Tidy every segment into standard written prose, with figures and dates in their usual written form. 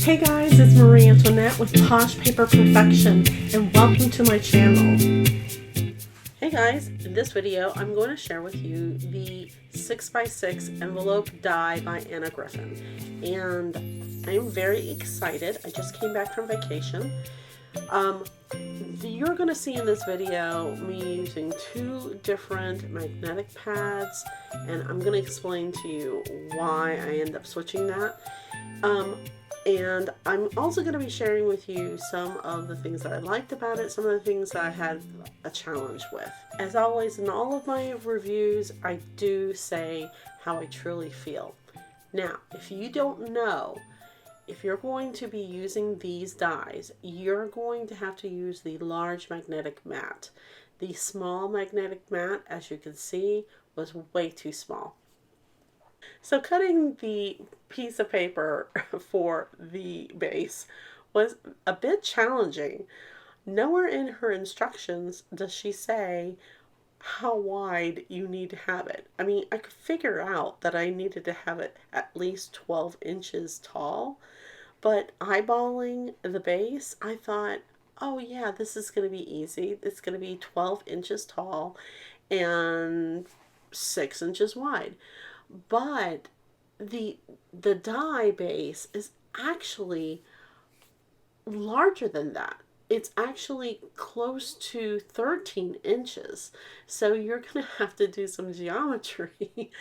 Hey guys, it's Marie Antoinette with Posh Paper Perfection, and welcome to my channel. Hey guys, in this video I'm going to share with you the 6x6 envelope die by Griffin, and I'm very excited. I just came back from vacation. You're going to see in this video me using two different magnetic pads, and I'm going to explain to you why I end up switching that. And I'm also going to be sharing with you some of the things that I liked about it, some of the things that I had a challenge with. As always, in all of my reviews, I do say how I truly feel. Now, if you don't know, if you're going to be using these dies, you're going to have to use the large magnetic mat. The small magnetic mat, as you can see, was way too small. So cutting the piece of paper for the base was a bit challenging. Nowhere in her instructions does she say how wide you need to have it. I mean, I could figure out that I needed to have it at least 12 inches tall, but eyeballing the base, I thought, oh yeah, this is going to be easy. It's going to be 12 inches tall and 6 inches wide. But the die base is actually larger than that. It's actually close to 13 inches. So you're going to have to do some geometry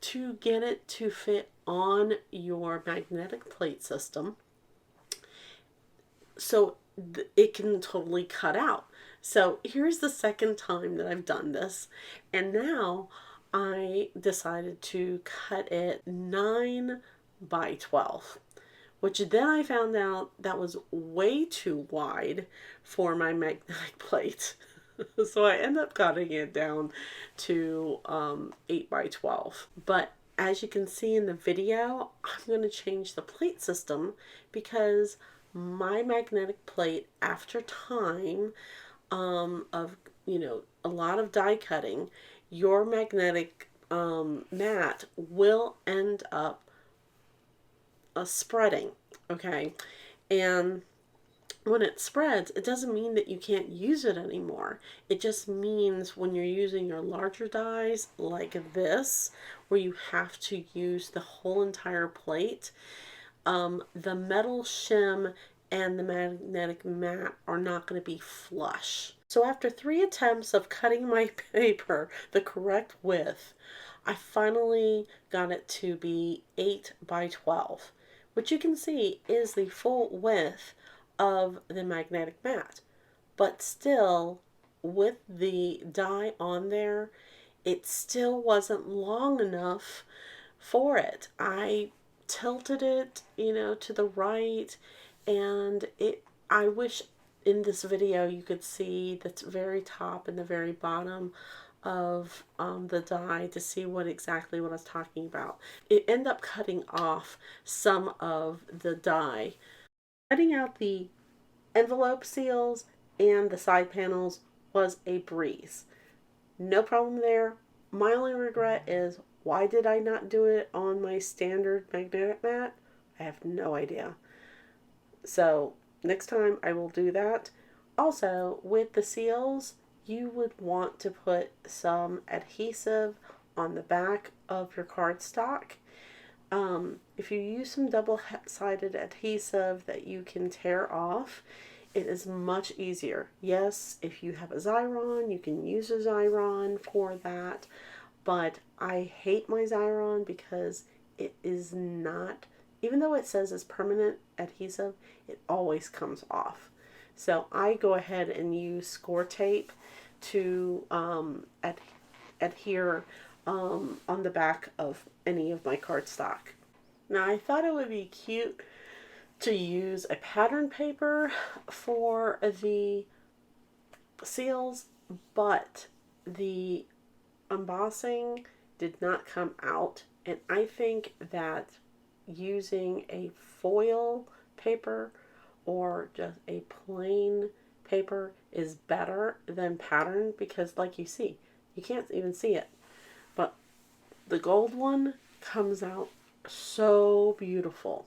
to get it to fit on your magnetic plate system so it can totally cut out. So here's the second time that I've done this, and now I decided to cut it 9 by 12, which then I found out that was way too wide for my magnetic plate. So I ended up cutting it down to 8 by 12. But as you can see in the video, I'm going to change the plate system because my magnetic plate, after time of, a lot of die cutting, your magnetic mat will end up spreading, okay? And when it spreads, it doesn't mean that you can't use it anymore. It just means when you're using your larger dies like this, where you have to use the whole entire plate, the metal shim and the magnetic mat are not going to be flush. So after 3 attempts of cutting my paper the correct width, I finally got it to be 8 by 12, which you can see is the full width of the magnetic mat. But still, with the die on there, it still wasn't long enough for it. I tilted it, to the right, and I wish in this video you could see the very top and the very bottom of the die to see exactly what I was talking about. It ended up cutting off some of the die. Cutting out the envelope seals and the side panels was a breeze. No problem there. My only regret is, why did I not do it on my standard magnetic mat? I have no idea. So next time I will do that. Also, with the seals, you would want to put some adhesive on the back of your cardstock. If you use some double-sided adhesive that you can tear off, it is much easier. Yes, if you have a Xyron, you can use a Xyron for that, but I hate my Xyron because it is not, even though it says it's permanent adhesive, it always comes off. So I go ahead and use score tape to adhere on the back of any of my cardstock. Now I thought it would be cute to use a pattern paper for the seals, but the embossing did not come out, and I think that using a foil paper or just a plain paper is better than pattern, because like you see, you can't even see it, but the gold one comes out so beautiful.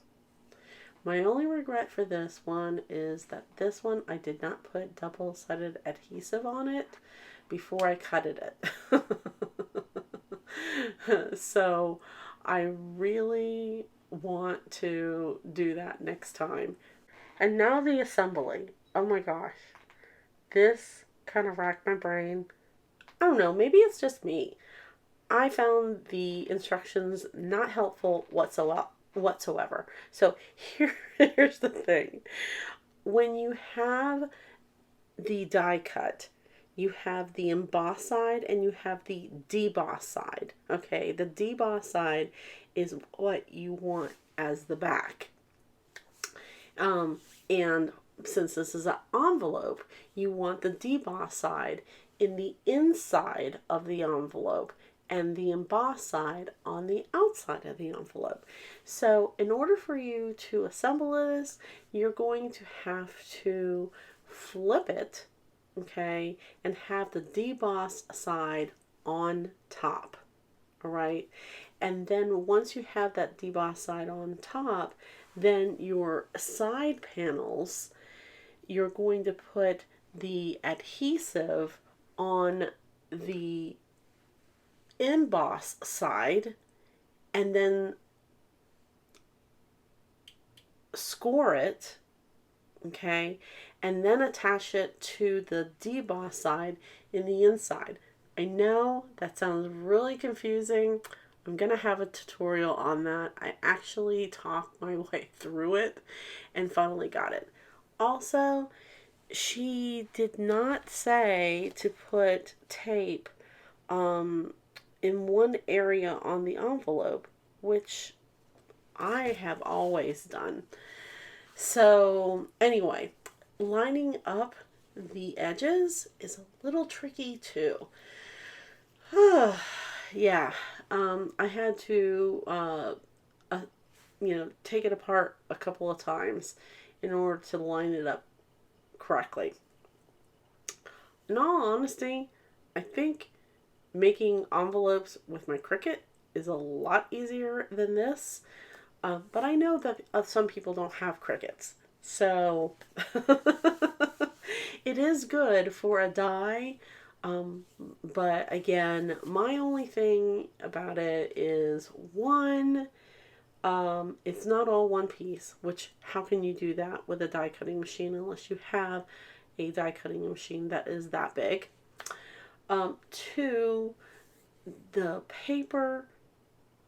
My only regret for this one is that this one I did not put double-sided adhesive on it before I cutted it. So I really want to do that next time. And now the assembly. Oh my gosh. This kind of racked my brain. I don't know, maybe it's just me. I found the instructions not helpful whatsoever. So here's the thing. When you have the die cut, you have the emboss side and you have the deboss side. Okay, the deboss side is what you want as the back. And since this is an envelope, you want the deboss side in the inside of the envelope and the emboss side on the outside of the envelope. So in order for you to assemble this, you're going to have to flip it, okay, and have the deboss side on top. All right. And then once you have that deboss side on top, then your side panels, you're going to put the adhesive on the emboss side and then score it, okay, and then attach it to the deboss side in the inside. I know that sounds really confusing. I'm going to have a tutorial on that. I actually talked my way through it and finally got it. Also, she did not say to put tape in one area on the envelope, which I have always done. So anyway, lining up the edges is a little tricky too. Yeah, I had to, take it apart a couple of times in order to line it up correctly. In all honesty, I think making envelopes with my Cricut is a lot easier than this. But I know that some people don't have Cricuts. So it is good for a die. But again, my only thing about it is one, it's not all one piece, which how can you do that with a die cutting machine unless you have a die cutting machine that is that big? Two, the paper,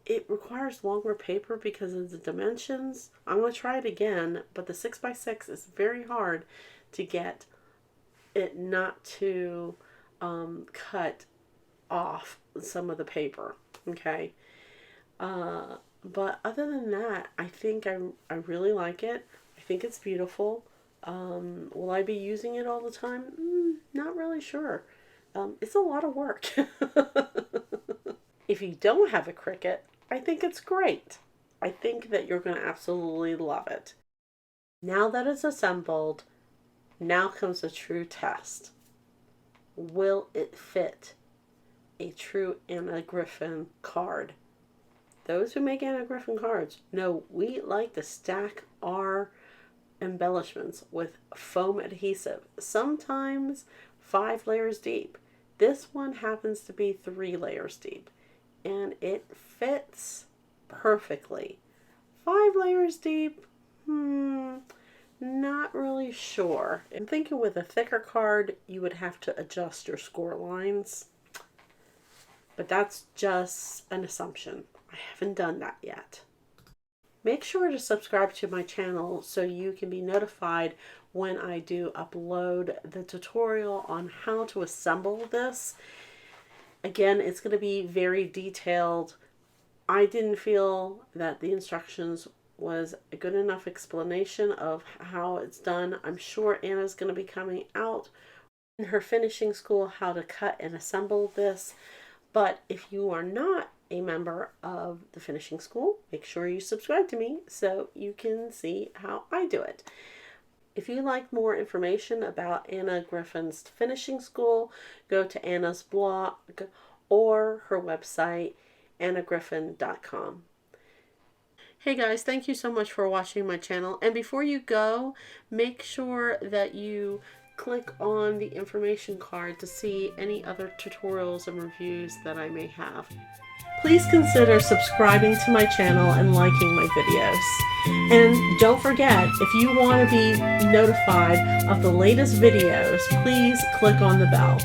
it requires longer paper because of the dimensions. I'm going to try it again, but the 6x6 is very hard to get it not to cut off some of the paper. Okay. But other than that, I think I really like it. I think it's beautiful. Will I be using it all the time? Not really sure. It's a lot of work. If you don't have a Cricut, I think it's great. I think that you're going to absolutely love it. Now that it's assembled, now comes a true test. Will it fit a true Anna Griffin card? Those who make Anna Griffin cards know we like to stack our embellishments with foam adhesive, sometimes 5 layers deep. This one happens to be 3 layers deep, and it fits perfectly. 5 layers deep, not really sure. I'm thinking with a thicker card, you would have to adjust your score lines, but that's just an assumption. I haven't done that yet. Make sure to subscribe to my channel so you can be notified when I do upload the tutorial on how to assemble this. Again, it's going to be very detailed. I didn't feel that the instructions was a good enough explanation of how it's done. I'm sure Anna's going to be coming out in her finishing school how to cut and assemble this. But if you are not a member of the finishing school, make sure you subscribe to me so you can see how I do it. If you'd like more information about Anna Griffin's finishing school, go to Anna's blog or her website, annagriffin.com. Hey guys, thank you so much for watching my channel. And before you go, make sure that you click on the information card to see any other tutorials and reviews that I may have. Please consider subscribing to my channel and liking my videos. And don't forget, if you want to be notified of the latest videos, please click on the bell.